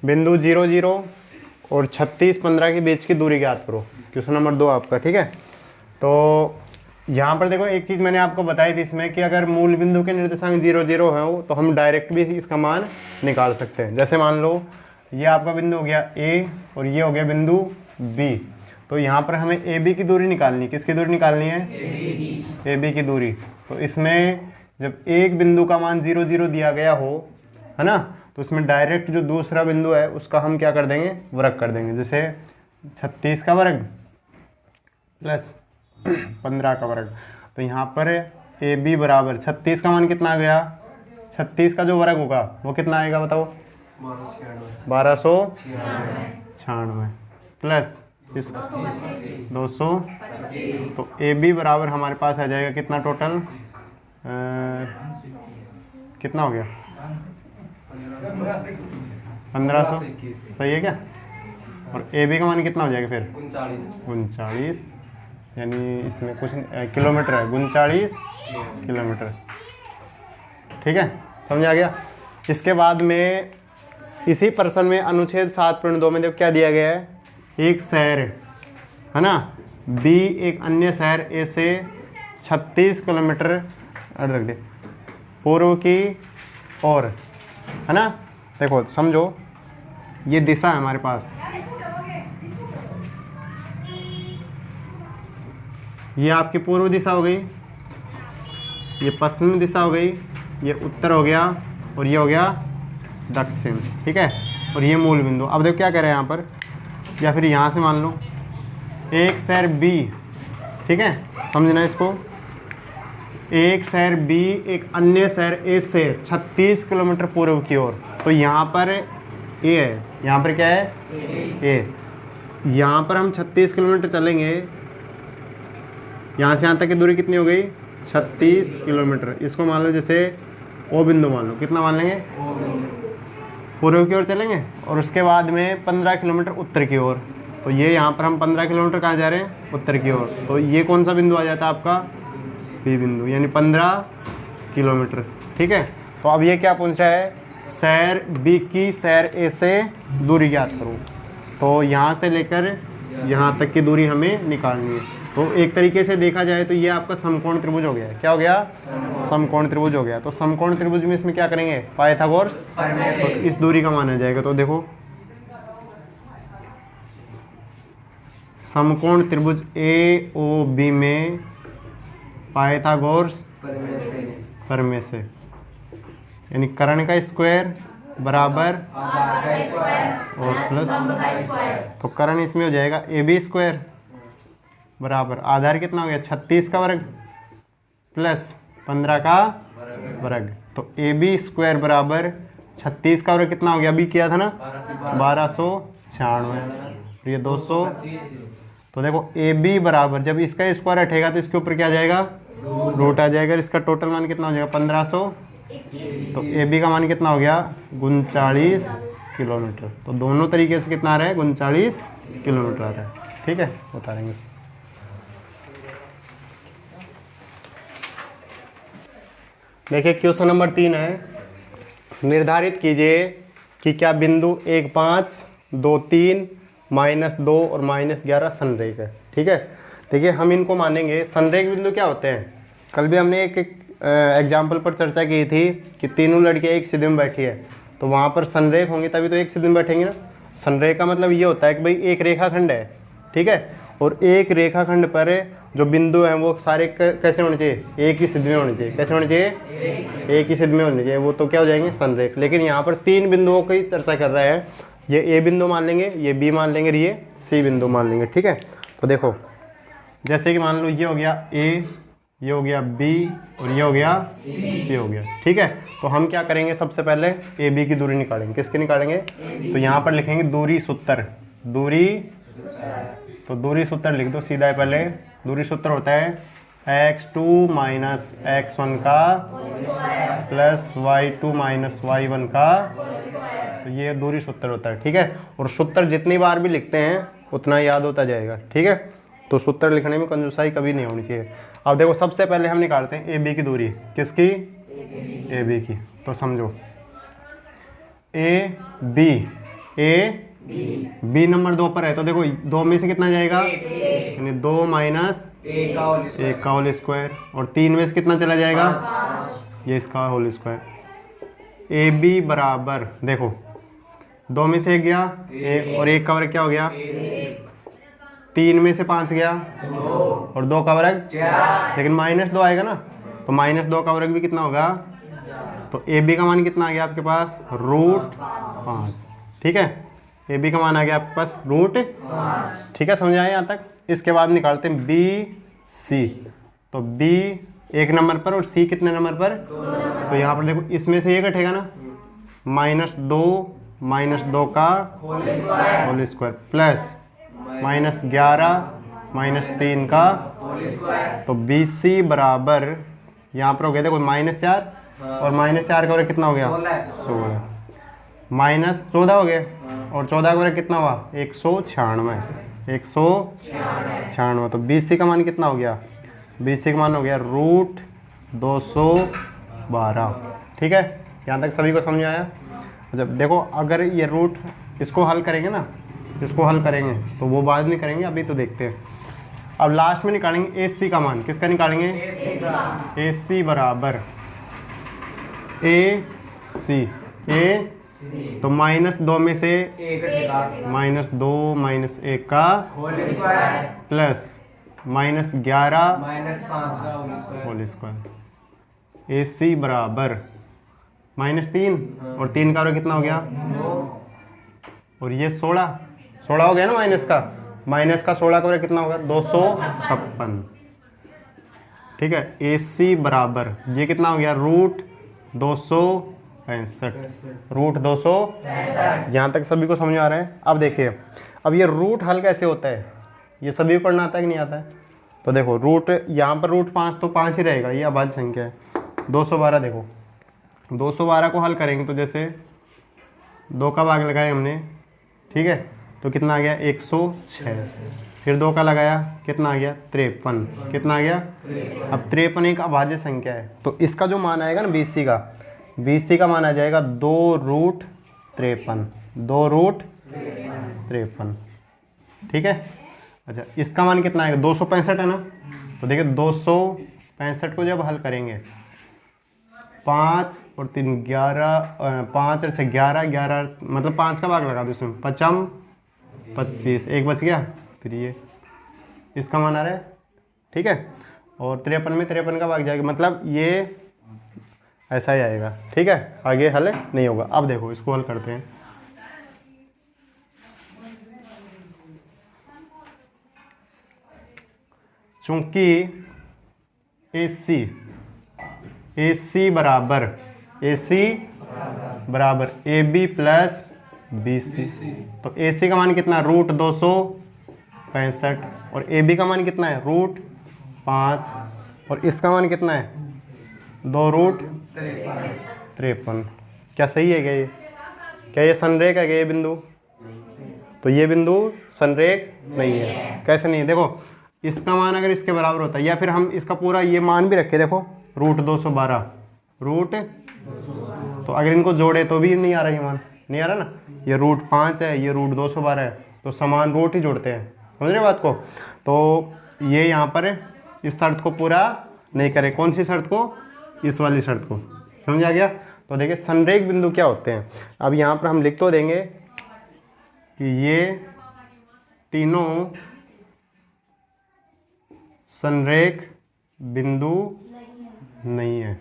बिंदु 0 0 और 36 15 के बीच की दूरी ज्ञात करो। क्वेश्चन नंबर 2 आपका, ठीक है। तो यहाँ पर देखो एक चीज़ मैंने आपको बताई थी इसमें कि अगर मूल बिंदु के निर्देशांक 0 0 है तो हम डायरेक्ट भी इसका मान निकाल सकते हैं। जैसे मान लो ये आपका बिंदु हो गया ए और ये हो गया बिंदु बी, तो यहाँ पर हमें ए बी की दूरी निकालनी है। किसकी दूरी निकालनी है? ए बी की दूरी। तो इसमें जब एक बिंदु का मान 0 0 दिया गया हो, है ना, तो उसमें डायरेक्ट जो दूसरा बिंदु है उसका हम क्या कर देंगे? वर्ग कर देंगे। जैसे 36 का वर्ग प्लस 15 का वर्ग। तो यहाँ पर ए बी बराबर 36 का मान कितना आ गया? 36 का जो वर्ग होगा वो कितना आएगा बताओ? 1296 प्लस इस 200। तो ए बी बराबर हमारे पास आ जाएगा कितना टोटल? कितना हो गया? 1500। सही है क्या? और ए बी का मान कितना हो जाएगा फिर? 39, यानी इसमें कुछ किलोमीटर है, 39 किलोमीटर। ठीक है, समझ आ गया? इसके बाद में इसी प्रश्न में अनुच्छेद 7.2 में देखो क्या दिया गया है? एक शहर है ना बी एक अन्य शहर ए से 36 किलोमीटर रख दे पूर्व की ओर, है ना। देखो समझो, ये दिशा है हमारे पास, ये आपकी पूर्व दिशा हो गई, ये पश्चिमी दिशा हो गई, ये उत्तर हो गया और ये हो गया दक्षिण। ठीक है, और ये मूल बिंदु। अब देखो क्या कह रहे हैं यहाँ पर, या फिर यहाँ से मान लो एक शहर बी, ठीक है, समझना इसको। एक शहर बी एक अन्य शहर ए से 36 किलोमीटर पूर्व की ओर। तो यहाँ पर ए है, यहाँ पर क्या है? ए। यहाँ पर हम 36 किलोमीटर चलेंगे, यहाँ से यहाँ तक की दूरी कितनी हो गई? 36 किलोमीटर। इसको मान लो जैसे ओ बिंदु मान लो, कितना मान लेंगे? पूर्व की ओर चलेंगे, और उसके बाद में 15 किलोमीटर उत्तर की ओर। तो ये यहाँ पर हम 15 किलोमीटर कहाँ जा रहे हैं? उत्तर की ओर। तो ये कौन सा बिंदु आ जाता है आपका? बी बिंदु, यानी 15 किलोमीटर। ठीक है, तो अब ये क्या पूछ रहा है? शहर बी की शहर ए से दूरी ज्ञात करो। तो यहाँ से लेकर यहाँ तक की दूरी हमें निकालनी है। तो एक तरीके से देखा जाए तो ये आपका समकोण त्रिभुज हो गया है। क्या हो गया? समकोण त्रिभुज हो गया। तो समकोण त्रिभुज में इसमें क्या करेंगे? पाइथागोरस। तो इस दूरी का माना जाएगा। तो देखो समकोण त्रिभुज ए ओ बी में पाइथागोरस प्रमेय से, यानी कर्ण का स्क्वायर बराबर और प्लस, तो कर्ण इसमें हो जाएगा ए बी स्क्वायर बराबर आधार कितना हो गया? 36 का वर्ग प्लस 15 का वर्ग। तो ए बी स्क्वायर बराबर 36 का वर्ग कितना हो गया? अभी किया था ना, 1296, ये 200। तो देखो ए बी बराबर, जब इसका स्क्वायर हटेगा तो इसके ऊपर क्या आ जाएगा? रूट आ जाएगा। इसका टोटल मान कितना हो जाएगा? 1500। तो ए बी का मान कितना हो गया? 39 किलोमीटर। तो दोनों तरीके से कितना आ रहा है? 39 किलोमीटर आ रहा है। ठीक है, बता देंगे इसको। देखिए क्वेश्चन नंबर 3 है, निर्धारित कीजिए कि क्या बिंदु 1 5 2 3 -2 और -11 संरेख है। ठीक है, देखिए हम इनको मानेंगे। संरेख बिंदु क्या होते हैं? कल भी हमने एक एग्जाम्पल पर चर्चा की थी कि तीनों लड़कियां एक सीधे में बैठी है, तो वहाँ पर संरेख होंगे तभी तो एक सीधे में बैठेंगे ना। संरेख का मतलब ये होता है कि भाई एक रेखाखंड है, ठीक है, और एक रेखाखंड पर जो बिंदु हैं वो सारे कैसे होने चाहिए? एक ही सिद्ध में होने चाहिए। कैसे होने चाहिए? एक ही सिद्ध में होने चाहिए। वो तो क्या हो जाएंगे? संरेख। लेकिन यहाँ पर 3 बिंदुओं की चर्चा कर रहे हैं। ये ए बिंदु मान लेंगे, ये बी मान लेंगे, ये सी बिंदु मान लेंगे। ठीक है, तो देखो जैसे कि मान लो ये हो गया ए, ये हो गया बी और ये हो गया सी हो गया। ठीक है, तो हम क्या करेंगे? सबसे पहले ए बी की दूरी निकालेंगे। किसकी निकालेंगे? तो यहाँ पर लिखेंगे दूरी सूत्र। दूरी, तो दूरी सूत्र लिख दो सीधा है। पहले दूरी सूत्र होता है x2 माइनस x1 का प्लस y2 माइनस y1 का। तो ये दूरी सूत्र होता है। ठीक है, और सूत्र जितनी बार भी लिखते हैं उतना याद होता जाएगा। ठीक है, तो सूत्र लिखने में कंजूसाई कभी नहीं होनी चाहिए। अब देखो सबसे पहले हम निकालते हैं ए बी की दूरी। किसकी? ए बी की। तो समझो ए ए बी नंबर 2 पर है, तो देखो 2 में से कितना जाएगा, यानी 2 माइनस एक का होल स्क्वायर, और 3 में से कितना चला जाएगा, ये इसका होल स्क्वायर। ए बी बराबर, देखो 2 में से 1 गया एक, और 1 का वर्ग क्या हो गया, 3 में से 5 गया, और 2 का वर्ग, लेकिन -2 आएगा ना, तो -2 का वर्ग भी कितना होगा, तो ए बी का मान कितना आ गया आपके पास, √5। ठीक है, ए बी का मान आ गया आपके पास √5। ठीक है, समझ आए यहाँ तक। इसके बाद निकालते हैं बी सी, तो बी 1 नंबर पर और सी कितने नंबर पर, तो यहाँ पर देखो इसमें से ये कटेगा ना, -2 का होल स्क्वायर प्लस -11 -3 का, तो बी सी बराबर यहाँ पर हो गया देखो -4, और -4 का वर्ग कितना हो गया, 16, -14 हो गया, और 14 का वर्ग कितना हुआ, 196। तो बी सी का मान कितना हो गया, बी सी का मान हो गया √212। ठीक है, यहाँ तक सभी को समझ आया। जब देखो अगर ये रूट इसको हल करेंगे ना, इसको हल करेंगे तो वो बाद में करेंगे, अभी तो देखते हैं। अब लास्ट में निकालेंगे ए सी का मान, किसका निकालेंगे, ए सी बराबर ए सी, ए तो -2 में से -2 -1 का प्लस -11 होल स्क्वायर। ए सी बराबर -3, और 3 का कितना हो गया, और ये 16 हो गया ना, माइनस का 16 का कितना होगा, 256। ठीक है, ए सी बराबर ये कितना हो गया, √265। यहाँ तक सभी को समझ आ रहा है। अब देखिए, अब ये रूट हल कैसे होता है, ये सभी को पढ़ना आता है कि नहीं आता है, तो देखो रूट यहाँ पर √5 तो 5 ही रहेगा, ये अभाज्य संख्या है। 212 देखो, 212 को हल करेंगे तो जैसे 2 का भाग लगाया हमने, ठीक है, तो कितना आ गया, 106, फिर 2 का लगाया कितना आ गया, 53, कितना आ गया, अब 53 एक अभाज्य संख्या है, तो इसका जो मान आएगा ना BC का मान आ जाएगा 2√53, 2√53। ठीक है, अच्छा इसका मान कितना आएगा, 265 है ना, तो देखिए 265 को जब हल करेंगे, 5 और 3 11, 5 और 6 11, मतलब 5 का भाग लगा दो इसमें, 5 25, एक बच गया, फिर ये इसका मान आ रहा है। ठीक है, और 53 में 53 का भाग जाएगा, मतलब ये ऐसा ही आएगा। ठीक है, आगे हल नहीं होगा। अब देखो इसको हल करते हैं। चूंकि AC बराबर AB प्लस BC, तो AC का मान कितना है, √265, और AB का मान कितना है, √5, और इसका मान कितना है, 2√53। क्या सही है क्या ये संरेख है क्या ये बिंदु, तो ये बिंदु संरेख नहीं है। कैसे नहीं, देखो इसका मान अगर इसके बराबर होता है, या फिर हम इसका पूरा ये मान भी रखे, देखो √212, तो अगर इनको जोड़े तो भी नहीं आ रहा, ये मान नहीं आ रहा ना, ये √5 है, ये √212 है, तो समान रूट ही जोड़ते हैं, समझ रहे बात को। तो ये यहाँ पर इस शर्त को पूरा नहीं करे, कौन सी शर्त को, इस वाली शर्त को, समझ आ गया। तो देखिए संरेख बिंदु क्या होते हैं, अब यहाँ पर हम लिख तो देंगे कि ये तीनों संरेख बिंदु नहीं है।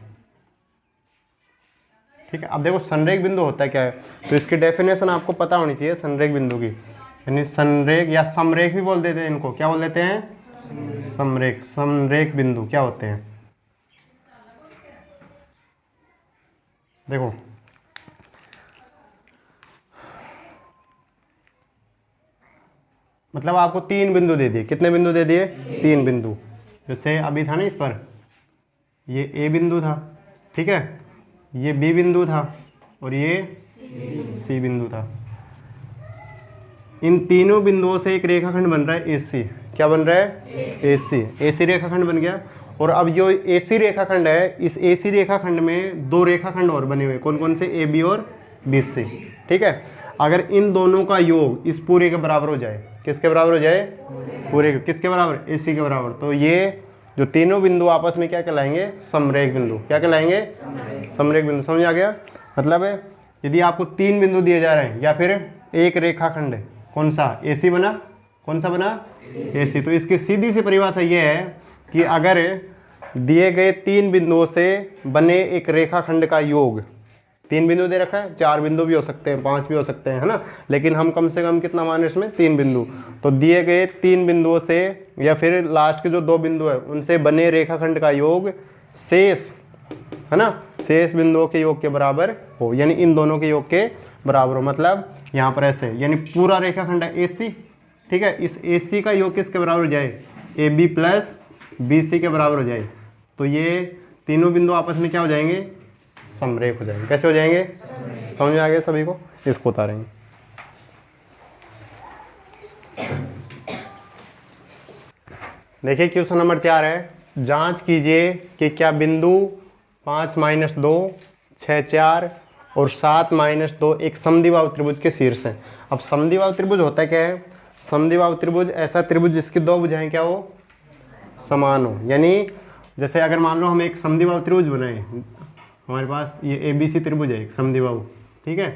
ठीक है, अब देखो संरेख बिंदु होता है क्या है, तो इसकी डेफिनेशन आपको पता होनी चाहिए संरेख बिंदु की, यानी संरेख या समरेख भी बोल देते हैं इनको, क्या बोल देते हैं, समरेख बिंदु क्या होते हैं। देखो मतलब आपको 3 बिंदु दे दिए, कितने बिंदु दे दिए, 3 बिंदु। जैसे अभी था ना इस पर, ये A बिंदु था, ठीक है, ये B बिंदु था, और ये C बिंदु था। इन तीनों बिंदुओं से एक रेखाखंड बन रहा है AC, क्या बन रहा है, AC रेखाखंड बन गया। और अब जो AC रेखाखंड है, इस AC रेखाखंड में 2 रेखाखंड और बने हुए, कौन कौन से, AB और BC। ठीक है, अगर इन दोनों का योग इस पूरे के बराबर हो जाए, किसके बराबर हो जाए, पूरे के, किसके बराबर, AC के बराबर, तो ये जो तीनों बिंदु आपस में क्या कहलाएंगे, समरेख बिंदु। क्या कहलाएंगे, समरेख बिंदु। समझ आ गया। मतलब यदि आपको 3 बिंदु दिए जा रहे हैं या फिर एक रेखाखंड, कौन सा, AC बना, कौन सा बना, AC, तो इसकी सीधी सी परिभाषा ये है कि अगर दिए गए 3 बिंदुओं से बने एक रेखाखंड का योग, 3 बिंदु दे रखा है, 4 बिंदु भी हो सकते हैं, 5 भी हो सकते हैं, है ना, लेकिन हम कम से कम कितना मान रहे हैं इसमें, 3 बिंदु। तो दिए गए 3 बिंदुओं से या फिर लास्ट के जो 2 बिंदु है उनसे बने रेखाखंड का योग शेष, है ना, शेष बिंदुओं के योग के बराबर हो, यानी इन दोनों के योग के बराबर हो। मतलब यहाँ पर ऐसे, यानी पूरा रेखाखंड है AC, ठीक है, इस AC का योग किसके बराबर हो जाए, AB प्लस BC के बराबर हो जाए, तो ये तीनों बिंदु आपस में क्या हो जाएंगे, समरेख हो जाएंगे। कैसे हो जाएंगे, समझ में आ गया सभी को। इसको उतारेंगे। देखिए क्वेश्चन नंबर 4 है, जांच कीजिए कि क्या बिंदु 5 - 2, 6, 4 और 7 - 2 एक समद्विबाहु त्रिभुज के शीर्ष हैं। अब समद्विबाहु त्रिभुज होता है क्या है, समद्विबाहु त्रिभुज ऐसा त्रिभुज जिसकी 2 भुजाएं क्या हो, समान हो। यानी जैसे अगर मान लो हम एक समद्विबाहु त्रिभुज बनाए, हमारे पास ये ABC त्रिभुज है एक समद्विबाहु, ठीक है,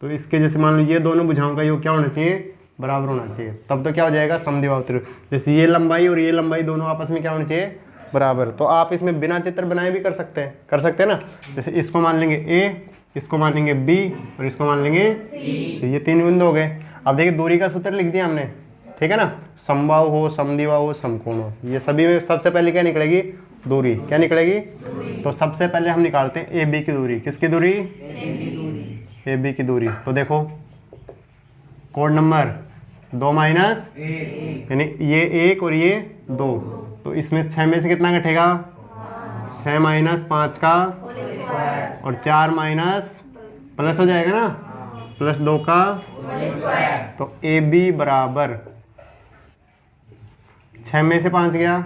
तो इसके जैसे मान लो ये दोनों भुजाओं का योग क्या होना चाहिए, बराबर होना चाहिए, तब तो क्या हो जाएगा, समद्विबाहु त्रिभुज। जैसे ये लंबाई और ये लंबाई दोनों आपस में क्या होना चाहिए, बराबर। तो आप इसमें बिना चित्र बनाए भी कर सकते हैं ना। जैसे इसको मान लेंगे A, इसको मान लेंगे B और इसको मान लेंगे C, ये 3 बिंदु हो गए। अब देखिए दूरी का सूत्र लिख दिया हमने, ठीक है ना, समबाहु हो, समद्विबाहु हो, समकोण हो, ये सभी में सबसे पहले क्या निकलेगी, दूरी। क्या निकलेगी, तो सबसे पहले हम निकालते हैं AB की दूरी। किसकी दूरी, AB की दूरी। तो देखो कोड नंबर 2 माइनस, यानी ये 1 और ये 2, तो इसमें 6 में से कितना घटेगा, 6 - 5 का और 4 माइनस प्लस हो जाएगा ना, प्लस 2 का, तो AB बराबर 6 में से 5 गया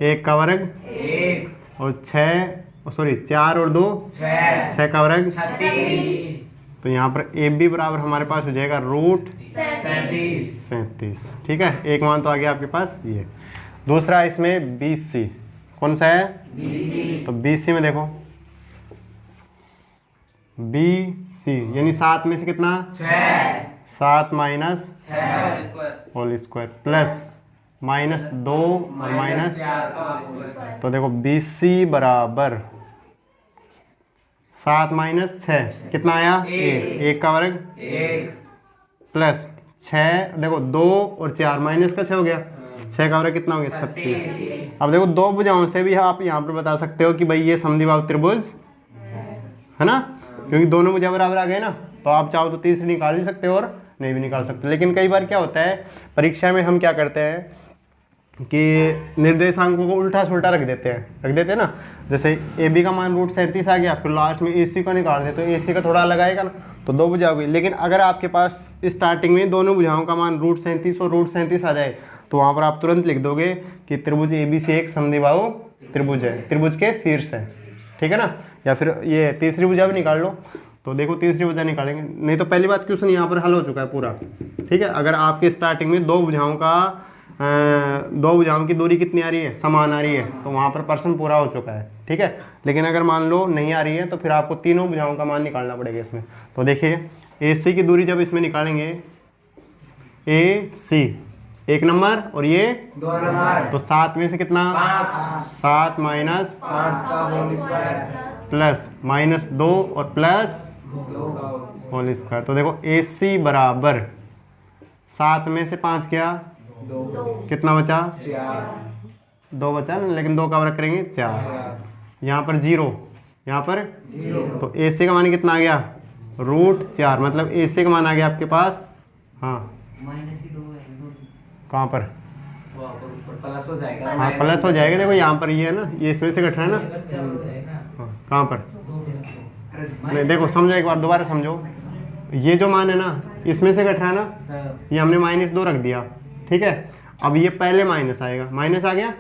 1 का वर्ग और 4 और 2 6 का वर्ग, तो यहाँ पर AB बराबर हमारे पास हो जाएगा √37। ठीक है, एक मान तो आ गया आपके पास ये। दूसरा इसमें BC, कौन सा है, BC, तो BC में देखो BC यानी 7 में से कितना, 7 माइनस होल स्क्वायर प्लस -2 और माइनस, तो देखो BC बराबर 7 - 6 कितना आया, 1 का वर्ग प्लस 6, देखो 2 और 4 माइनस का 6 हो गया, 6 का वर्ग कितना हो गया, 36। अब देखो 2 भुजाओं से भी आप यहाँ पर बता सकते हो कि भाई ये समद्विबाहु त्रिभुज है ना, क्योंकि दोनों भुजा बराबर आ गए ना, तो आप चाहो तो तीसरी निकाल भी सकते हो और नहीं भी निकाल सकते। लेकिन कई बार क्या होता है परीक्षा में हम क्या करते हैं कि निर्देशांकों को उल्टा सुल्टा रख देते हैं ना। जैसे AB का मान √37 आ गया, फिर लास्ट में AC का निकाल दे तो AC का थोड़ा अलग आएगा ना, तो 2 भुजा हो गई। लेकिन अगर आपके पास स्टार्टिंग में दोनों भुजाओं का मान √37 और √37 आ जाए तो वहाँ पर आप तुरंत लिख दोगे कि त्रिभुज ABC एक समद्विबाहु त्रिभुज है, त्रिभुज के शीर्ष है, ठीक है ना। या फिर ये तीसरी भुजा भी निकाल लो, तो देखो तीसरी भुजा निकालेंगे, नहीं तो पहली बात क्वेश्चन यहाँ पर हल हो चुका है पूरा, ठीक है। अगर आपके स्टार्टिंग में 2 भुजाओं की दूरी कितनी आ रही है, समान आ रही है, तो वहाँ पर प्रश्न पूरा हो चुका है, ठीक है। लेकिन अगर मान लो नहीं आ रही है तो फिर आपको तीनों भुजाओं का मान निकालना पड़ेगा इसमें। तो देखिए AC की दूरी जब इसमें निकालेंगे, AC 1 नंबर और ये 2 नंबर, तो 7 में से कितना, 7 माइनस 5 का होल स्क्वायर प्लस -2 और प्लस होल स्क्वायर। तो देखो AC बराबर 7 में से 5 क्या, 2 कितना बचा, 4 2 बचा ना, लेकिन 2 का वर्ग करेंगे 4, यहाँ पर 0, यहाँ पर 0, तो AC का मान कितना आ गया, √4, मतलब AC का मान आ गया आपके पास, हाँ कहाँ पर, प्लस हो जाएगा, हाँ प्लस हो जाएगा। देखो यहाँ पर ये है ना, ये इसमें से घट रहा है ना, हाँ, कहाँ पर, नहीं देखो समझो एक बार दोबारा समझो, ये जो मान है ना इसमें से घट रहा है ना, ये हमने -2 रख दिया, ठीक है। अब ये पहले माइनस आएगा, माइनस आ गया,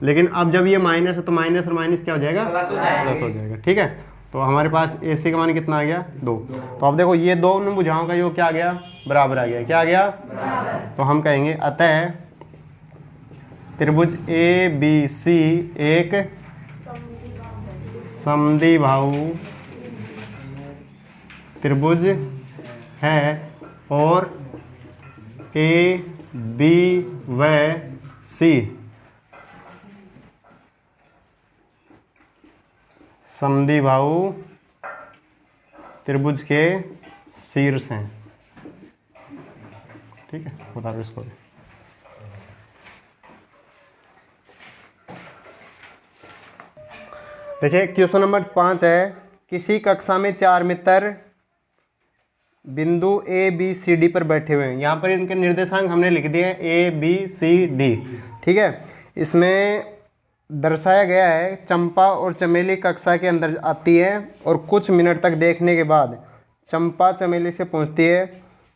लेकिन अब जब ये माइनस है तो माइनस और माइनस क्या हो जाएगा, प्लस हो जाएगा, प्लस हो जाएगा, ठीक है। तो हमारे पास ए सी का मान कितना आ गया 2। तो अब देखो ये दोनों भुजाओं का योग क्या आ गया, बराबर आ गया। क्या आ गया, तो हम कहेंगे अतः त्रिभुज ए बी सी एक समद्विबाहु त्रिभुज है और ए बी व सी समद्विबाहु त्रिभुज के शीर्ष हैं। ठीक है, बता दो इसको। देखिए क्वेश्चन नंबर 5 है, किसी कक्षा में 4 मित्र बिंदु ए बी सी डी पर बैठे हुए हैं। यहाँ पर इनके निर्देशांक हमने लिख दिए हैं ए बी सी डी। ठीक है, इसमें दर्शाया गया है चंपा और चमेली कक्षा के अंदर आती है और कुछ मिनट तक देखने के बाद चंपा चमेली से पूछती है,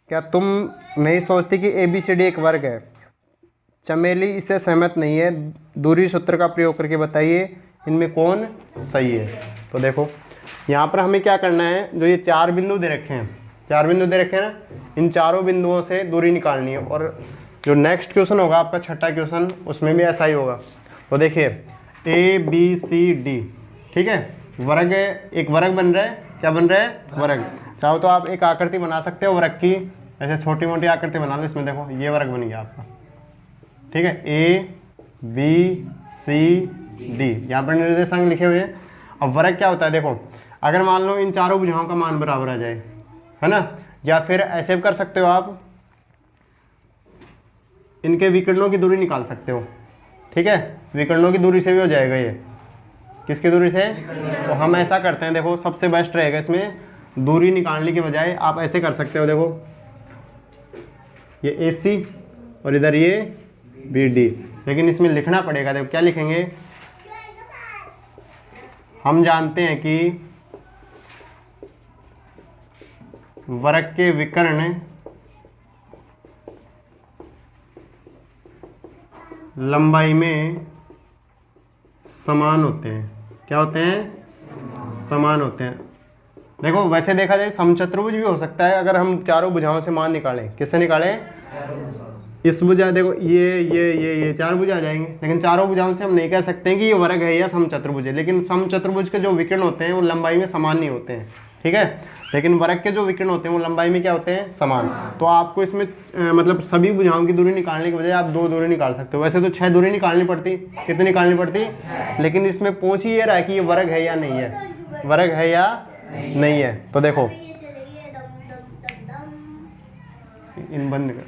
क्या तुम नहीं सोचती कि ए बी सी डी एक वर्ग है? चमेली इससे सहमत नहीं है, दूरी सूत्र का प्रयोग करके बताइए इनमें कौन सही है। तो देखो यहाँ पर हमें क्या करना है, जो ये 4 बिंदु दे रखे हैं, 4 बिंदु दे रखे हैं ना, इन चारों बिंदुओं से दूरी निकालनी है। और जो नेक्स्ट क्वेश्चन होगा आपका छठा क्वेश्चन, उसमें भी ऐसा ही होगा। तो देखिए ए बी सी डी, ठीक है, वर्ग, एक वर्ग बन रहा है। क्या बन रहा है, वर्ग। चाहो तो आप एक आकृति बना सकते हो वर्ग की, ऐसे छोटी मोटी आकृति बना लो। इसमें देखो ये वर्ग बन गया आपका। ठीक है, ए बी सी डी, यहाँ पर निर्देशांक लिखे हुए हैं। अब वर्ग क्या होता है, देखो अगर मान लो इन चारों भुजाओं का मान बराबर आ जाए, है ना, या फिर ऐसे भी कर सकते हो आप, इनके विकर्णों की दूरी निकाल सकते हो। ठीक है, विकर्णों की दूरी से भी हो जाएगा ये। किसकी दूरी से? तो हम ऐसा करते हैं, देखो सबसे बेस्ट रहेगा इसमें, दूरी निकालने के बजाय आप ऐसे कर सकते हो। देखो ये ए सी और इधर ये बी डी, लेकिन इसमें लिखना पड़ेगा। देखो क्या लिखेंगे, हम जानते हैं कि वर्ग के विकर्ण लंबाई में समान होते हैं। क्या होते हैं? समान होते हैं। देखो वैसे देखा जाए समचतुर्भुज भी हो सकता है अगर हम चारों भुजाओं से मान निकालें। किससे निकालें? इस भुजा, देखो ये 4 भुजा आ जाएंगे, लेकिन चारों भुजाओं से हम नहीं कह सकते हैं कि ये वर्ग है या समचतुर्भुज है। लेकिन समचतुर्भुज के जो विकर्ण होते हैं वो लंबाई में समान नहीं होते हैं। ठीक है, लेकिन वर्ग के जो विकर्ण होते हैं वो लंबाई में क्या होते हैं? समान। तो आपको इसमें मतलब सभी भुजाओं की दूरी निकालने के बजाय आप 2 दूरी निकाल सकते हो। वैसे तो 6 दूरी निकालनी पड़ती। कितनी निकालनी पड़ती? लेकिन इसमें पूछ ही ये रहा है कि ये वर्ग है या नहीं है, वर्ग है या नहीं है। तो देखो इन बंद कर,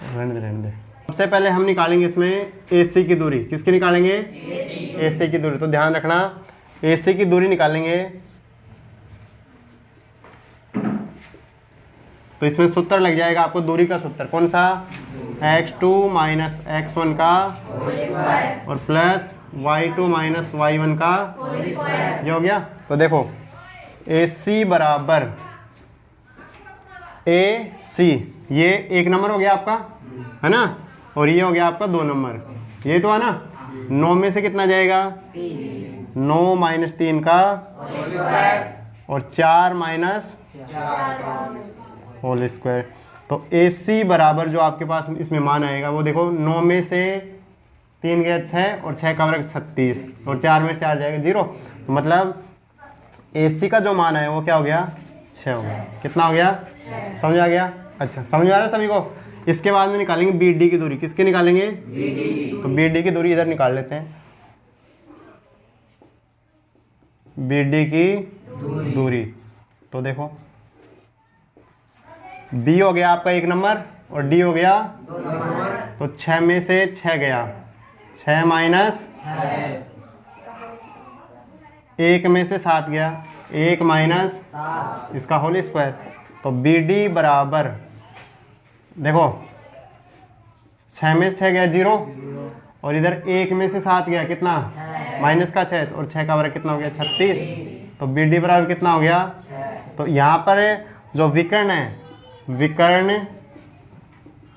रहने दे। सबसे पहले हम निकालेंगे इसमें ए सी की दूरी। किसकी निकालेंगे? ए सी की दूरी। तो ध्यान रखना, ए सी की दूरी निकालेंगे तो इसमें सूत्र लग जाएगा आपको, दूरी का सूत्र। कौन सा? x2 माइनस x1 का और प्लस y2 माइनस y1 का, ये हो गया। तो देखो ए सी बराबर ए सी, ये 1 नंबर हो गया आपका, है ना, और ये हो गया आपका 2 नंबर। ये तो है ना, 9 में से कितना जाएगा? 9 माइनस 3 का और 4 माइनस होल स्क्वायर। तो ए सी बराबर जो आपके पास इसमें मान आएगा वो देखो, 9 में से 3 गया 6 और 6 का वर्ग 36 और 4 में से 4 जाएगा 0। तो मतलब ए सी का जो मान है वो क्या हो गया? 6 हो गया। कितना हो गया? समझ आ गया? अच्छा, समझ आ रहा है सभी को? इसके बाद में निकालेंगे बी डी की दूरी। किसकी निकालेंगे? तो बी डी की दूरी इधर निकाल लेते हैं। बी डी की दूरी, तो देखो बी हो गया आपका 1 नंबर और डी हो गया 2 नंबर। तो 6 में से 6 गया, 6 माइनस 1 में से 7 गया, 1 माइनस इसका होल स्क्वायर। तो बी डी बराबर, देखो 6 में से 6 गया 0 और इधर 1 में से 7 गया कितना? माइनस का 6 और 6 का वर्ग कितना हो गया? 36। तो बी डी बराबर कितना हो गया? तो यहाँ पर जो विकर्ण है, विकर्ण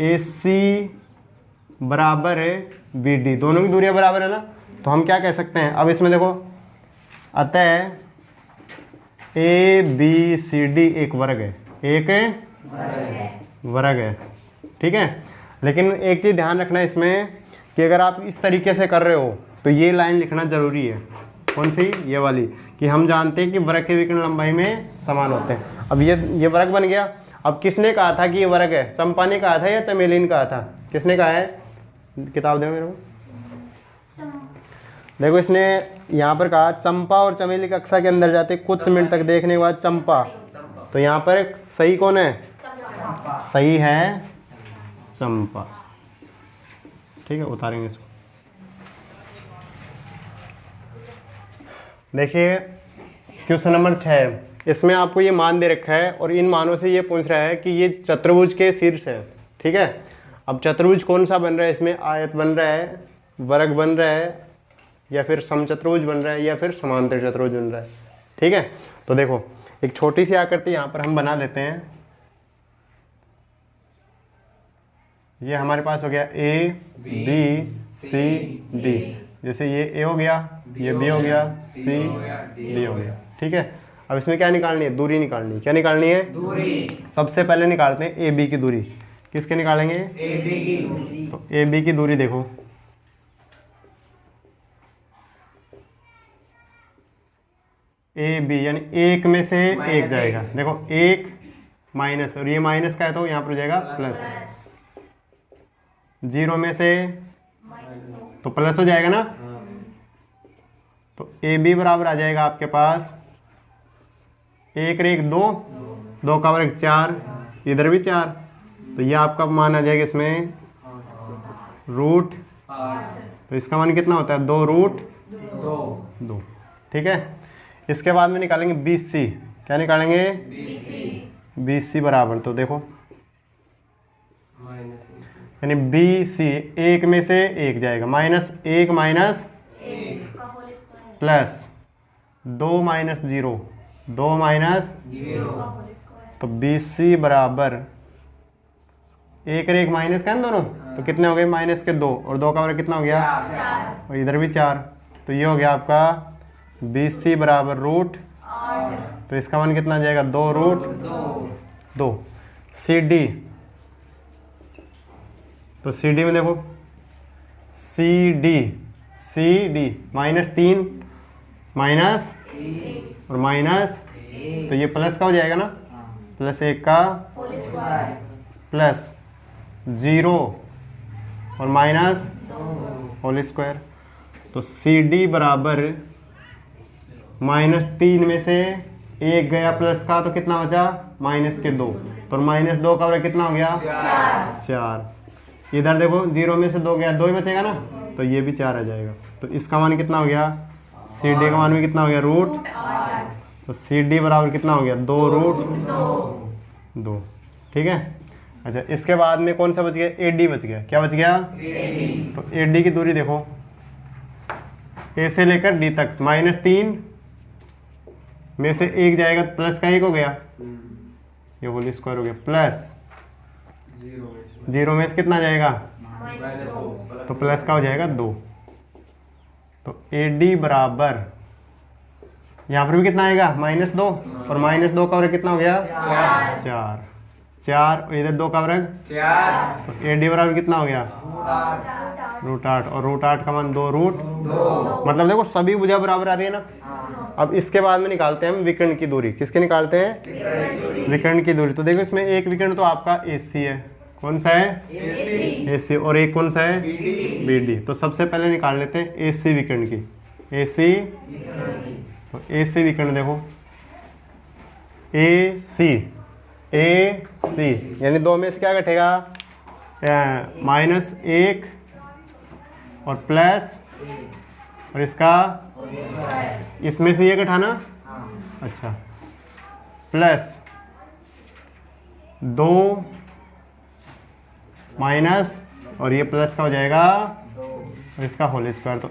ए सी बराबर है बी डी, दोनों की दूरियां बराबर है ना। तो हम क्या कह सकते हैं अब इसमें देखो, अतः ए बी सी डी एक वर्ग है, एक वर्ग है, ठीक है। लेकिन एक चीज़ ध्यान रखना इसमें कि अगर आप इस तरीके से कर रहे हो तो ये लाइन लिखना ज़रूरी है। कौन सी? ये वाली, कि हम जानते हैं कि वर्ग के विकर्ण लंबाई में समान होते हैं। अब ये वर्ग बन गया। अब किसने कहा था कि ये वर्ग है? चंपा ने कहा था या चमेली ने कहा था? किसने कहा है? किताब दो मेरे को। देखो इसने यहाँ पर कहा चंपा और चमेली कक्षा के अंदर जाते कुछ मिनट तक देखने के बाद चंपा, तो यहाँ पर सही कौन है? सही है चंपा, ठीक है। उतारेंगे इसको। देखिए क्वेश्चन नंबर 6, इसमें आपको ये मान दे रखा है और इन मानों से ये पूछ रहा है कि ये चतुर्भुज के शीर्ष है, ठीक है। अब चतुर्भुज कौन सा बन रहा है? इसमें आयत बन रहा है, वर्ग बन रहा है, या फिर समचतुर्भुज बन रहा है, या फिर समांतर चतुर्भुज बन रहा है, ठीक है। तो देखो एक छोटी सी आकृति यहाँ पर हम बना लेते हैं। ये हमारे पास हो गया ए बी सी डी, जैसे ये ए हो गया, ये बी हो गया, सी डी हो गया, ठीक है। अब इसमें क्या निकालनी है? दूरी निकालनी है। क्या निकालनी है? दूरी। सबसे पहले निकालते हैं ए बी की दूरी। किसके निकालेंगे? ए बी की दूरी। तो ए बी की दूरी देखो, ए बी यानी एक में से एक जाएगा। देखो एक माइनस, और ये माइनस का है तो यहाँ पर हो जाएगा प्लस। 0 में से तो प्लस हो जाएगा ना, तो ए बी बराबर आ जाएगा आपके पास 1 और 1 2, 2 का वर्ग 4, इधर भी 4, तो ये आपका मान आ जाएगा इसमें रूट, तो इसका मान कितना होता है? 2 रूट 2, ठीक है। इसके बाद में निकालेंगे बी सी। क्या निकालेंगे? बी सी बराबर, तो देखो यानी बी सी एक में से एक जाएगा, -1 माइनस प्लस 2 माइनस 0, 2 माइनस 0, तो बी सी बराबर 1 और 1 माइनस का है दोनों, तो कितने हो गए? माइनस के 2, और 2 का वर्ग कितना हो गया? 4, और इधर भी 4, तो ये हो गया आपका बी सी बराबर रूट 8, तो इसका मान कितना आ जाएगा? 2 रूट 2। सी डी, तो सी डी में देखो सी डी -3 माइनस और माइनस, तो ये प्लस का हो जाएगा ना, +1 का प्लस 0 और माइनस होल स्क्वायर, तो सी डी बराबर -3 में से 1 गया प्लस का, तो कितना बचा? -2, तो -2 का वर्ग कितना हो गया? 4। इधर देखो 0 में से 2 गया, 2 ही बचेगा ना, तो ये भी 4 आ जाएगा। तो इसका मान कितना हो गया? सी डी का मान भी कितना हो गया? रूट 8, तो सी डी बराबर कितना हो गया? 2 रूट 2, ठीक है। अच्छा इसके बाद में कौन सा बच गया? ए डी बच गया। क्या बच गया? तो ए डी की दूरी देखो, ए से लेकर डी तक -3 में से 1 जाएगा, तो प्लस का 1 हो गया, ये होल स्क्वायर हो गया, प्लस 0 में से कितना जाएगा? तो प्लस का हो जाएगा 2, तो ए डी बराबर यहाँ पर भी कितना आएगा? -2, और -2 का वर्ग कितना हो गया? 4, और इधर 2 का वर्ग 4, तो ए डी बराबर कितना हो गया? रूट 8, और रूट 8 का मान 2 रूट 2, मतलब देखो सभी भुजा बराबर आ रही है ना। अब इसके बाद में निकालते हैं हम विकर्ण की दूरी। किसके निकालते हैं? विकर्ण की दूरी। तो देखो इसमें एक विकर्ण तो आपका ए सी है। कौन सा है? ए सी। और एक कौन सा है? B D. तो सबसे पहले निकाल लेते हैं ए सी विकर्ण की। ए सी, तो ए सी विकर्ण देखो, ए सी यानी 2 में से क्या घटेगा? -1 और प्लस, और इसका इसमें से ये घटाना, अच्छा, प्लस 2 माइनस, और ये प्लस का हो जाएगा, और इसका होल स्क्वायर, तो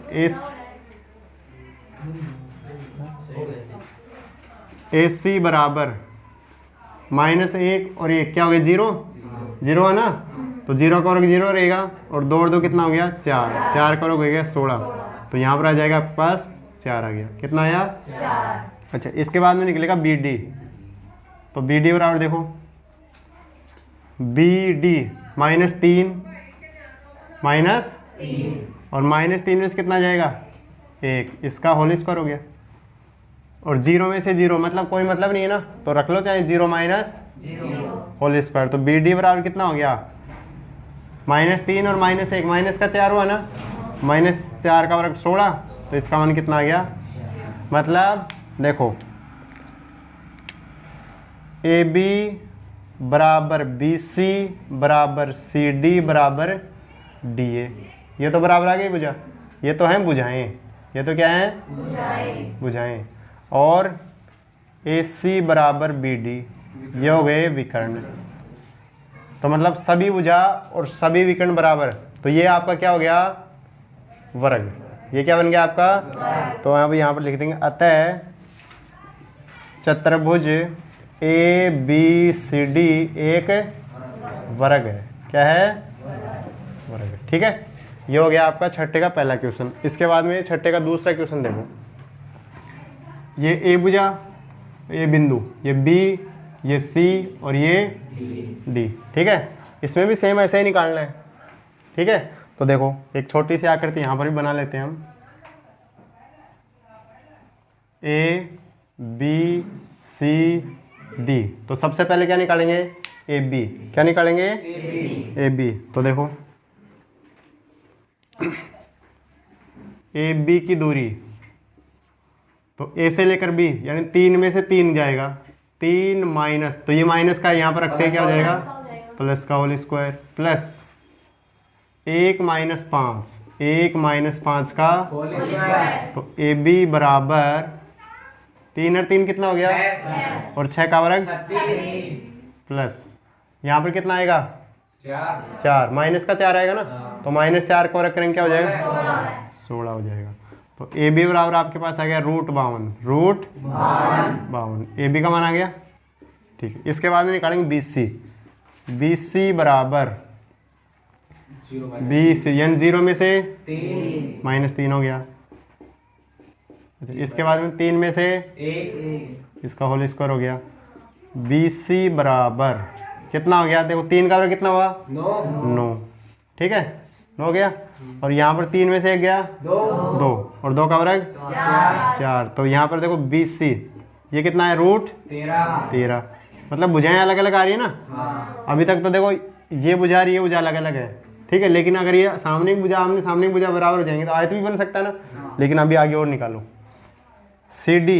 ए सी बराबर -1 और ये क्या हो गया? 0 है ना, तो 0 का वर्ग 0 रहेगा, और 2 और 2 कितना हो गया? 4 का वर्ग हो गया 16, तो यहाँ पर आ जाएगा आपके पास 4 आ गया। कितना आया? अच्छा, इसके बाद में निकलेगा बी डी। तो बी डी बराबर देखो, बी डी -3 माइनस और -3 में से कितना जाएगा 1, इसका होल स्क्वायर हो गया। और 0 में से 0 मतलब कोई मतलब नहीं है ना, तो रख लो चाहे 0 माइनस होल स्क्वायर। तो बी डी बराबर कितना हो गया -3 और -1, माइनस का 4 हुआ ना, -4 का वर्ग 16, तो इसका मान कितना आ गया। मतलब देखो ए बी बराबर बी सी बराबर सी डी बराबर डी ए। ये तो बराबर आ गई भुजा, ये तो हैं भुजाएं, ये तो क्या है भुजाएं। और ए सी बराबर बी डी, ये हो गए विकर्ण। तो मतलब सभी भुजा और सभी विकर्ण बराबर, तो ये आपका क्या हो गया वर्ग। ये क्या बन गया आपका, तो अब यहाँ पर लिख देंगे अतः चतुर्भुज ए बी सी डी एक वर्ग है। क्या है वर्ग है, ठीक है। ये हो गया आपका छठे का पहला क्वेश्चन। इसके बाद में छठे का दूसरा क्वेश्चन देखो, ये ए भुजा, ये बिंदु, ये बी, ये सी और ये डी, ठीक है। इसमें भी सेम ऐसे ही निकालना है, ठीक है। तो देखो एक छोटी सी आकृति यहाँ पर भी बना लेते हैं हम, ए बी सी डी। तो सबसे पहले क्या निकालेंगे ए बी, क्या निकालेंगे ए बी। तो देखो ए बी की दूरी, तो ए से लेकर बी यानी 3 में से 3 जाएगा, 3 माइनस, तो ये माइनस का यहाँ पर रखते हैं, क्या हो जाएगा प्लस का whole square, plus 1 minus 5, 1 minus 5 का होल स्क्वायर। तो ए बी बराबर 3 और 3 कितना हो गया, और 6 का वर्ग 36 प्लस यहाँ पर कितना आएगा 4 4, माइनस का 4 आएगा ना, तो -4 का वर्ग करेंगे क्या हो जाएगा 16 हो जाएगा। तो ए बी बराबर आपके पास आ गया √52, √52 ए बी का मान आ गया, ठीक है। इसके बाद में निकालेंगे बी सी, बी सी बराबर बी सी यानी 0 में से -3 हो गया। अच्छा, इसके बाद में 3 में से 1 इसका होल स्क्वायर हो गया। बी सी बराबर कितना हो गया, देखो 3 का वर्ग कितना हुआ 9, ठीक है 9 हो गया। और यहाँ पर 3 में से 1 गया 2 और 2 का वर्ग 4। तो यहाँ पर देखो बी सी ये कितना है √13। मतलब भुजाएं अलग अलग आ रही है ना। अभी तक तो देखो ये भुजा रही है, भुजा अलग अलग है, ठीक है। लेकिन अगर ये सामने की भुजा आमने सामने की भुजा बराबर हो जाएंगे तो आयत भी बन सकता है ना। लेकिन अभी आगे और निकालो सी डी,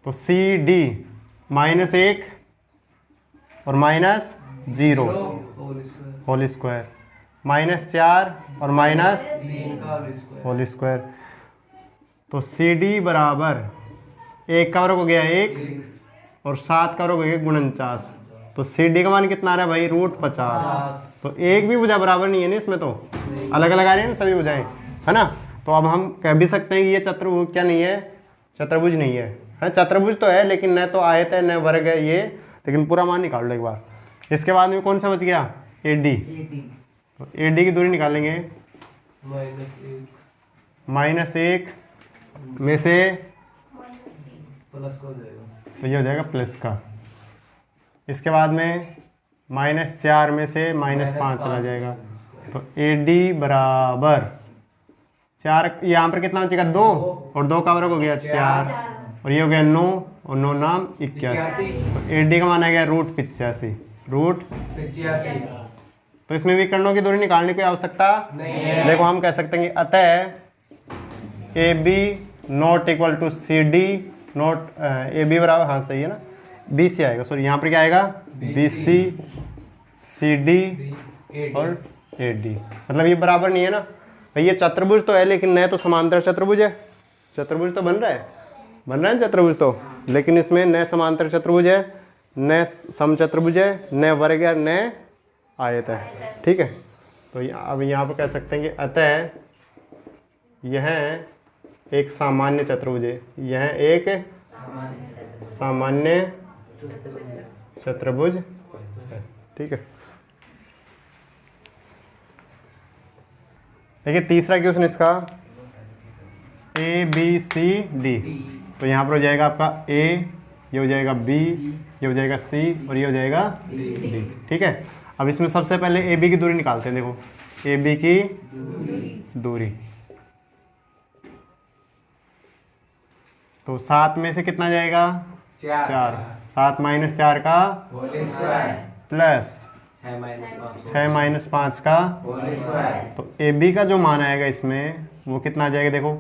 तो सी डी -1 और -0 होल स्क्वायर, -4 और माइनस होल स्क्वायर। तो सी डी बराबर 1 का वर्ग हो गया 1 और 7 का वर्ग हो गया 49। तो सी डी का मान कितना आ रहा है भाई √50। तो एक भी भुजा बराबर नहीं है ना, इसमें तो अलग अलग आ रही है ना सभी भुजाएं, है ना। तो अब हम कह भी सकते हैं कि ये चतुर्भुज क्या नहीं है, चतुर्भुज नहीं है, चतुर्भुज तो है लेकिन न तो आयत है न वर्ग है ये, लेकिन पूरा मान निकाल लो एक बार। इसके बाद में कौन सा बच गया ए डी। तो ए डी की दूरी निकालेंगे, -1 में से प्लस हो जाएगा, तो ये हो जाएगा प्लस का। इसके बाद में -4 में से -5 चला जाएगा। तो ए डी बराबर 4, यहाँ पर कितना बचेगा 2 और 2 का वर्ग हो गया 4 और ये हो गया 9 और 9 नाम 81। तो ए डी का मान आ गया √85, √85। तो इसमें विकर्णों की दूरी निकालने की आवश्यकता नहीं है। देखो हम कह सकते हैं कि अतः A B not equal to C D not A B बराबर, हाँ सही है ना, बी सी आएगा, सॉरी यहाँ पर क्या आएगा बी सी सी डी और ए डी। मतलब ये बराबर नहीं है ना भाई, ये चतुर्भुज तो है लेकिन न तो समांतर चतुर्भुज है, चतुर्भुज तो बन रहा है चतुर्भुज तो, लेकिन इसमें न समांतर चतुर्भुज है, न समचतुर्भुज है, न वर्ग है, न आयत है, ठीक है। तो अब यहाँ पर कह सकते हैं कि अतः यह एक सामान्य चतुर्भुज है, यह एक सामान्य चतुर्भुज है, ठीक है। देखिए तीसरा क्वेश्चन इसका, ए बी सी डी। तो यहाँ पर हो जाएगा आपका ए, ये हो जाएगा बी, ये हो जाएगा सी और ये हो जाएगा डी। ठीक है, अब इसमें सबसे पहले ए बी की दूरी निकालते हैं। देखो ए बी की दूरी, तो 7 में से कितना जाएगा? 4। 7 माइनस 4 का whole square plus 6 minus 5 6 minus 5 का। Whole square. तो ए बी का जो मान आएगा इसमें वो कितना आ जाएगा? देखो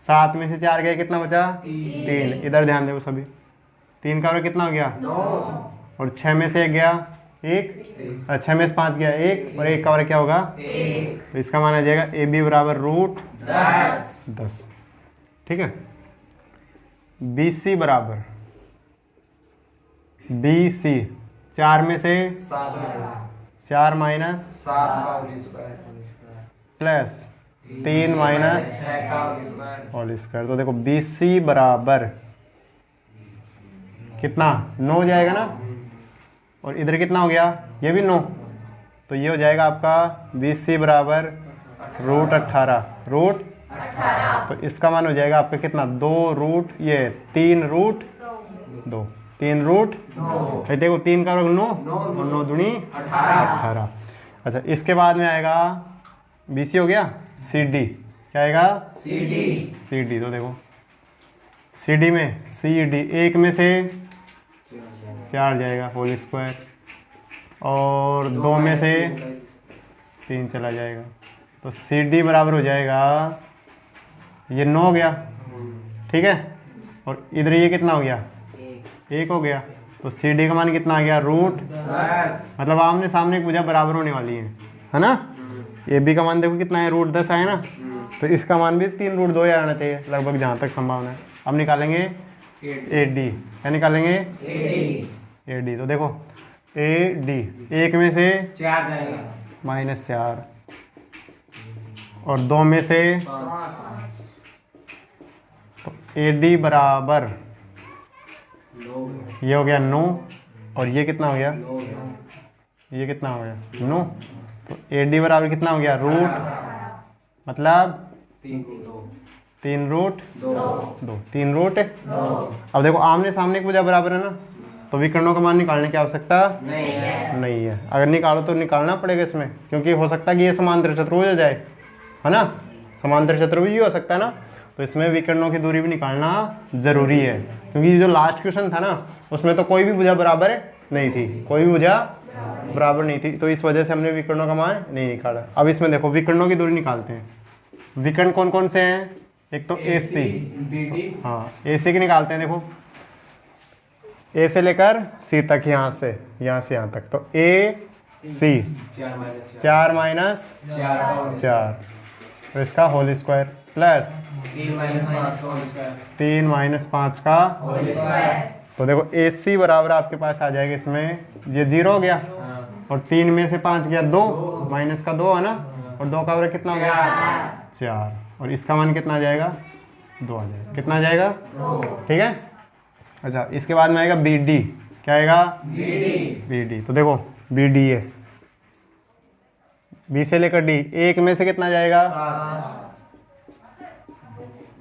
7 में से 4 गया, कितना बचा? 3। इधर ध्यान दो सभी, 3 का और कितना हो गया? 9 और 6 में से 1 गया 1, 6 में से 5 गया 1 और 1 का और क्या होगा? 1 तो इसका मान आ जाएगा ए बी बराबर रूट 10 10। ठीक है, बी सी बराबर बी सी 4 में से 7 4 माइनस 7 का होल स्क्वायर प्लस 3 माइनस 6 का होल स्क्वायर। Whole square. तो देखो बी सी बराबर कितना? 9 जाएगा ना, और इधर कितना हो गया? ये भी 9। तो ये हो जाएगा आपका बी सी बराबर रूट 18। रूट 18, तो इसका मान हो जाएगा आपका कितना? 2 रूट ये 3 रूट 2, 3 रूट 9 ये देखो 3 का वर्ग 9 और 9 दूनी 18। अच्छा, इसके बाद में आएगा बी सी हो गया, सी डी क्या आएगा? C D. तो देखो सी डी में सी डी 1 में से 4 जाएगा होल स्क्वायर और 2 में से 3 चला जाएगा। तो सी डी बराबर हो जाएगा, ये 9 हो गया। ठीक है, और इधर ये कितना हो गया? 1 हो गया। तो सी डी का मान कितना आ गया? रूट 10 मतलब आमने सामने की भुजा बराबर होने वाली है ना। ए बी का मान देखो कितना है? रूट 10 है ना, तो इसका मान भी 3 रूट 2 आना चाहिए लगभग, जहाँ तक संभावना है। अब निकालेंगे ए डी, क्या निकालेंगे? A D. तो देखो ए डी 1 में से 4 जाएगा -4 और 2 में से, 5 तो ए डी बराबर 9 ये हो गया 9 और ये कितना हो गया? 9 ये कितना हो गया? 9। तो ए डी बराबर कितना हो गया? रूट मतलब 3 रूट 2, 3 रूट 2। अब देखो आमने सामने की भुजा बराबर है ना, तो विकर्णों का मान निकालने की आवश्यकता नहीं है। अगर निकालो तो निकालना पड़ेगा इसमें, क्योंकि हो सकता है कि ये समांतर चतुर्भुज हो जाए, है ना। समांतर चतुर्भुज भी हो सकता है ना, तो इसमें विकर्णों की दूरी भी निकालना जरूरी है। क्योंकि जो लास्ट क्वेश्चन था ना, उसमें तो कोई भी भुजा बराबर नहीं थी, कोई भी भुजा बराबर नहीं थी, तो इस वजह से हमने विकर्णों का मान नहीं निकाला। अब इसमें देखो विकर्णों की दूरी निकालते हैं। विकर्ण कौन कौन से हैं? एक तो ए सी, हाँ ए सी की निकालते हैं। देखो ए से लेकर सी तक, यहाँ से यहाँ तक, तो ए सी 4 माइनस 4 तो इसका होल स्क्वायर प्लस 3 माइनस 5 का। तो देखो ए सी बराबर आपके पास आ जाएगा, इसमें ये 0 हो गया और 3 में से 5 गया 2, माइनस का 2 है ना, और 2 का वर्ग कितना हो गया? 4 और इसका मान कितना आ जाएगा? 2 आ जाएगा। कितना आ जाएगा? 2। ठीक है। अच्छा, इसके बाद में आएगा बी डी। क्या आएगा? B D. तो देखो बी डी है, बी से लेकर डी 1 में से कितना जाएगा?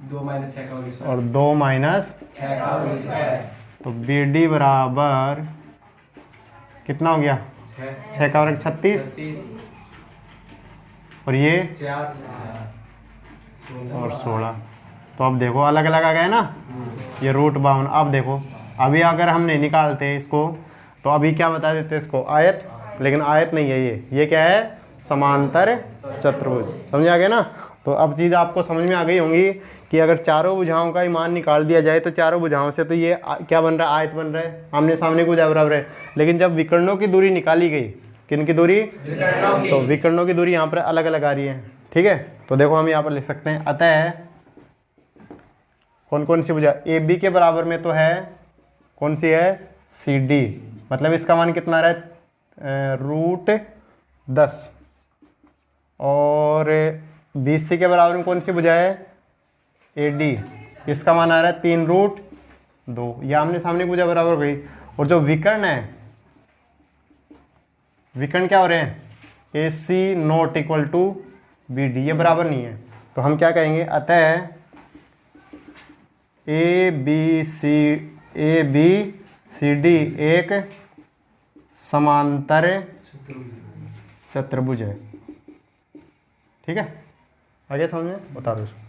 2 और 2 माइनस, 6 का होल स्क्वायर। तो बी डी बराबर कितना हो गया? 6 का वर्ग 36 और ये 4 और 16। तो अब देखो अलग अलग आ गए ना, ये रूट 52। अब देखो अभी अगर हम नहीं निकालते इसको, तो अभी क्या बता देते इसको? आयत, लेकिन आयत नहीं है ये क्या है? समांतर चतुर्भुज। समझ आ गया ना। तो अब चीज़ आपको समझ में आ गई होंगी कि अगर चारों भुजाओं का मान निकाल दिया जाए, तो चारों भुजाओं से तो ये क्या बन रहा है? आयत बन रहा है, आमने सामने को भुजा बराबर है। लेकिन जब विकर्णों की दूरी निकाली गई, किन की दूरी? तो विकर्णों की दूरी यहाँ पर अलग अलग आ रही है। ठीक है, तो देखो हम यहाँ पर लिख सकते हैं, अतः कौन कौन सी भुजा? ए बी के बराबर में तो है, कौन सी है? C D. मतलब इसका मान कितना आ रहा है? रूट 10। और बी सी के बराबर में कौन सी भुजा है? A D. इसका मान आ रहा है 3 रूट 2। यह आमने सामने की भुजा बराबर हो गई। और जो विकर्ण है, विकर्ण क्या हो रहे हैं? A C not equal to B D, ये बराबर नहीं है। तो हम क्या कहेंगे? अतः ए बी सी डी एक समांतर चतुर्भुज है। ठीक है, आगे समझ में बता दो इसको।